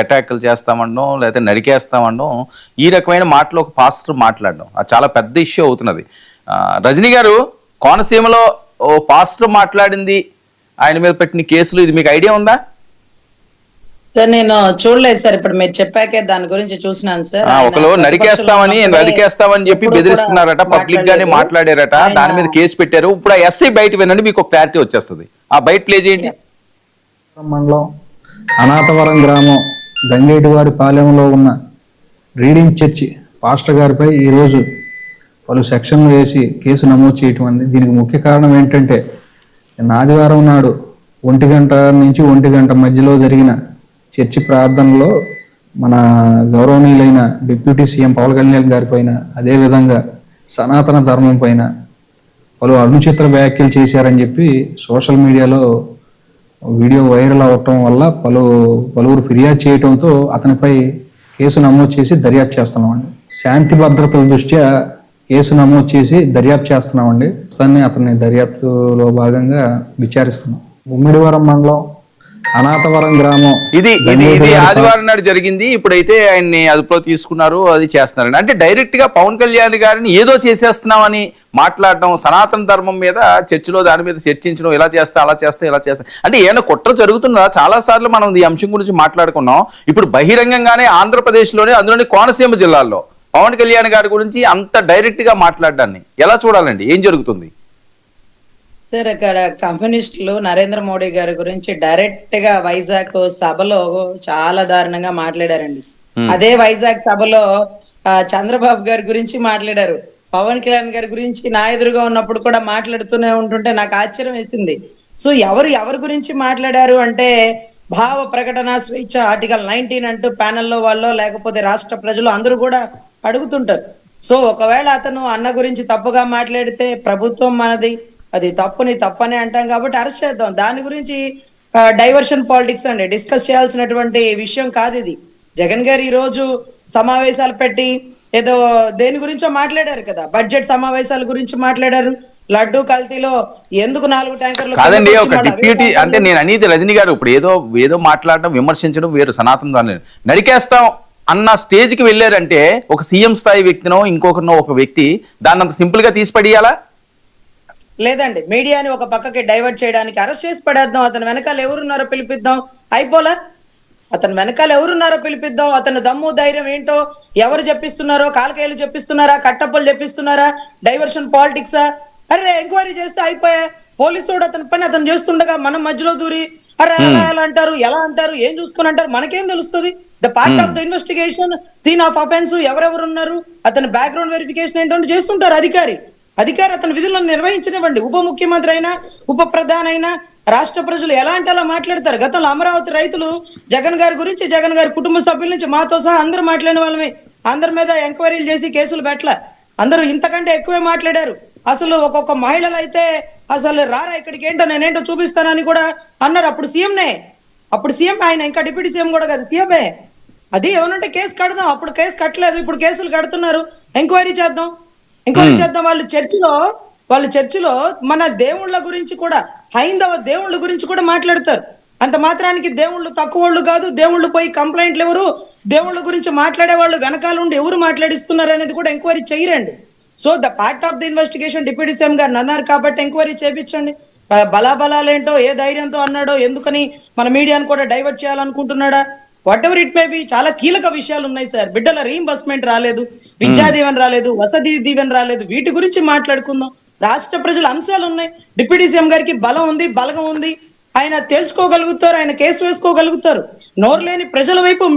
అటాక్లు చేస్తామనడం లేకపోతే నరికేస్తామనడం ఈ రకమైన మాటలు ఒక పాస్టర్ మాట్లాడడం అది చాలా పెద్ద ఇష్యూ అవుతున్నది. రజనీ గారు, కోనసీమలో ఓ పాస్టర్ మాట్లాడింది, ఆయన మీద పెట్టిన కేసులు, ఇది మీకు ఐడియా ఉందా? సార్ నేను చూడలేదు సార్, ఇప్పుడు మీరు చెప్పాకే దాని గురించి చూసినాను సార్. ఒకరు నరికేస్తామని చెప్పి బెదిరిస్తున్నారట, పబ్లిక్ గానే మాట్లాడారట, దాని మీద కేసు పెట్టారు. ఇప్పుడు ఆ ఎస్ఐ బయట వినండి, మీకు ఒక క్లారిటీ వచ్చేస్తుంది. ఆ బయట ప్లే చేయండి. మండలం అనాథవరం గ్రామం గంగేటివారి పాలెంలో ఉన్న రీడింగ్ చర్చి పాస్టర్ గారిపై ఈరోజు పలు సెక్షన్లు వేసి కేసు నమోదు చేయటం అండి. దీనికి ముఖ్య కారణం ఏంటంటే ఆదివారం నాడు 1 గంట నుంచి 1 గంట మధ్యలో జరిగిన చర్చి ప్రార్థనలో మన గౌరవనీయులైన డిప్యూటీ సీఎం పవన్ కళ్యాణ్ గారి పైన, అదేవిధంగా సనాతన ధర్మం పైన పలు అనుచిత వ్యాఖ్యలు చేశారని చెప్పి సోషల్ మీడియాలో వీడియో వైరల్ అవటం వల్ల పలువురు ఫిర్యాదు చేయడంతో అతనిపై కేసు నమోదు చేసి దర్యాప్తు చేస్తున్నామండి. శాంతి భద్రతల దృష్ట్యా కేసు నమోదు చేసి దర్యాప్తు చేస్తున్నామండి. అతన్ని దర్యాప్తులో భాగంగా విచారిస్తున్నాం. ముమ్మిడివరం మండలం అనాథవరం గ్రామం ఇది ఆదివారం నాడు జరిగింది. ఇప్పుడైతే ఆయన్ని అదుపులో తీసుకున్నారు, అది చేస్తున్నారండి. అంటే డైరెక్ట్ గా పవన్ కళ్యాణ్ గారిని ఏదో చేసేస్తున్నామని మాట్లాడడం, సనాతన ధర్మం మీద చర్చిలో దాని మీద చర్చించడం, ఇలా చేస్తా అలా చేస్తా ఇలా చేస్తా అంటే ఏమైనా కుట్ర జరుగుతుందా? చాలా సార్లు మనం ఈ అంశం గురించి మాట్లాడుకున్నాం. ఇప్పుడు బహిరంగంగానే ఆంధ్రప్రదేశ్లోనే, అందులోని కోనసీమ జిల్లాలో పవన్ కళ్యాణ్ గారి గురించి అంత డైరెక్ట్ గా మాట్లాడడాన్ని ఎలా చూడాలండి? ఏం జరుగుతుంది సార్? అక్కడ కమ్యూనిస్టులు నరేంద్ర మోడీ గారి గురించి డైరెక్ట్ గా వైజాగ్ సభలో చాలా దారుణంగా మాట్లాడారండి. అదే వైజాగ్ సభలో చంద్రబాబు గారి గురించి మాట్లాడారు. పవన్ కళ్యాణ్ గారి గురించి నా ఎదురుగా ఉన్నప్పుడు కూడా మాట్లాడుతూనే ఉంటుంటే నాకు ఆశ్చర్యం వేసింది. సో ఎవరి గురించి మాట్లాడారు అంటే, భావ ప్రకటన స్వేచ్ఛ ఆర్టికల్ 19 అంటూ ప్యానెల్లో వాళ్ళు, లేకపోతే రాష్ట్ర ప్రజలు అందరూ కూడా అడుగుతుంటారు. సో ఒకవేళ అతను అన్న గురించి తప్పుగా మాట్లాడితే ప్రభుత్వం మనది, అది తప్పని అంటాం కాబట్టి అరెస్ట్ చేద్దాం. దాని గురించి డైవర్షన్ పాలిటిక్స్ అండి, డిస్కస్ చేయాల్సినటువంటి విషయం కాదు ఇది. జగన్ గారు ఈ రోజు సమావేశాలు పెట్టి ఏదో దేని గురించో మాట్లాడారు కదా, బడ్జెట్ సమావేశాల గురించి మాట్లాడారు. లడ్డూ కల్తీలో ఎందుకు 4 ట్యాంకర్లు కాదండి, ఒక డిప్యూటీ అంటే నేను అనేది రజనీ గారు, ఇప్పుడు ఏదో మాట్లాడడం, విమర్శించడం వేరు. సనాతన నరికేస్తాం అన్న స్టేజ్ కి వెళ్ళారంటే ఒక సీఎం స్థాయి వ్యక్తినో ఇంకొకరినో ఒక వ్యక్తి దాన్ని అంత సింపుల్ గా తీసి పడేయాలా? లేదండి, మీడియాని ఒక పక్కకి డైవర్ట్ చేయడానికి అరెస్ట్ చేసి పడేద్దాం. అతని వెనకాల ఎవరున్నారో పిలిపిద్దాం, అయిపోలా? అతని వెనకాల ఎవరున్నారో పిలిపిద్దాం. అతని దమ్ము ధైర్యం ఏంటో ఎవరు చెప్పిస్తున్నారో, కాలకేయులు చెప్పిస్తున్నారా, కట్టప్పలు చెప్పిస్తున్నారా, డైవర్షన్ పాలిటిక్సా? అరే ఎంక్వైరీ చేస్తే అయిపోయా. పోలీసుడు అతని పని అతను చేస్తుండగా మనం మధ్యలో దూరి అరే ఎలా అంటారు, ఎలా అంటారు, ఏం చూసుకుని అంటారు, మనకేం తెలుస్తుంది? The part of the investigation, scene of offence, ఎవరెవరు ఉన్నారు, అతని బ్యాక్గ్రౌండ్ వెరిఫికేషన్ ఏంటంటే చేస్తుంటారు అధికారి అతని విధులను నిర్వహించనివ్వండి. ఉప ముఖ్యమంత్రి అయినా, ఉప ప్రధాని అయినా, రాష్ట్ర ప్రజలు ఎలా అంటే అలా మాట్లాడతారు. గతంలో అమరావతి రైతులు జగన్ గారి గురించి, జగన్ గారి కుటుంబ సభ్యుల నుంచి మాతో సహా అందరూ మాట్లాడిన వాళ్ళమే. అందరి మీద ఎంక్వైరీలు చేసి కేసులు పెట్టల. అందరూ ఇంతకంటే ఎక్కువే మాట్లాడారు. అసలు ఒక్కొక్క మహిళలు అయితే అసలు రారా ఇక్కడికి, ఏంటో నేనేంటో చూపిస్తానని కూడా అన్నారు. అప్పుడు సీఎం ఆయన, ఇంకా డిప్యూటీ సీఎం కూడా కాదు, సీఎంఏ. అది ఏమనంటే కేసు కడదాం, అప్పుడు కేసు కట్టలేదు, ఇప్పుడు కేసులు కడుతున్నారు. ఎంక్వైరీ చేద్దాం. వాళ్ళు చర్చిలో మన దేవుళ్ళ గురించి కూడా, హైందవ దేవుళ్ళ గురించి కూడా మాట్లాడతారు. అంత మాత్రానికి దేవుళ్ళు తక్కువళ్ళు కాదు, దేవుళ్ళు పోయి కంప్లైంట్లు ఎవరు, దేవుళ్ళ గురించి మాట్లాడే వాళ్ళు వెనకాల ఉండి ఎవరు మాట్లాడిస్తున్నారు అనేది కూడా ఎంక్వైరీ చేయరండి. So the part of the investigation deputy CM గారు అన్నారు కాబట్టి ఎంక్వైరీ చేయించండి. బలాబలాలేంటో, ఏ ధైర్యంతో అన్నాడో, ఎందుకని మన మీడియాను కూడా డైవర్ట్ చేయాలనుకుంటున్నాడా, whatever it may be, చాలా కీలక విషయాలు ఉన్నాయి సార్. బిడ్డల రీఇంబర్స్మెంట్ రాలేదు, విద్యా దీవెన రాలేదు, వసతి దీవెన రాలేదు, వీటి గురించి మాట్లాడుకుందాం. రాష్ట్ర ప్రజల అంశాలు ఉన్నాయి. డిప్యూటీ సీఎం గారికి బలం ఉంది, బలగం ఉంది, ఆయన తేల్చుకోగలుగుతారు, ఆయన కేసు వేసుకోగలుగుతారు. నోరు లేని ప్రజల వైపు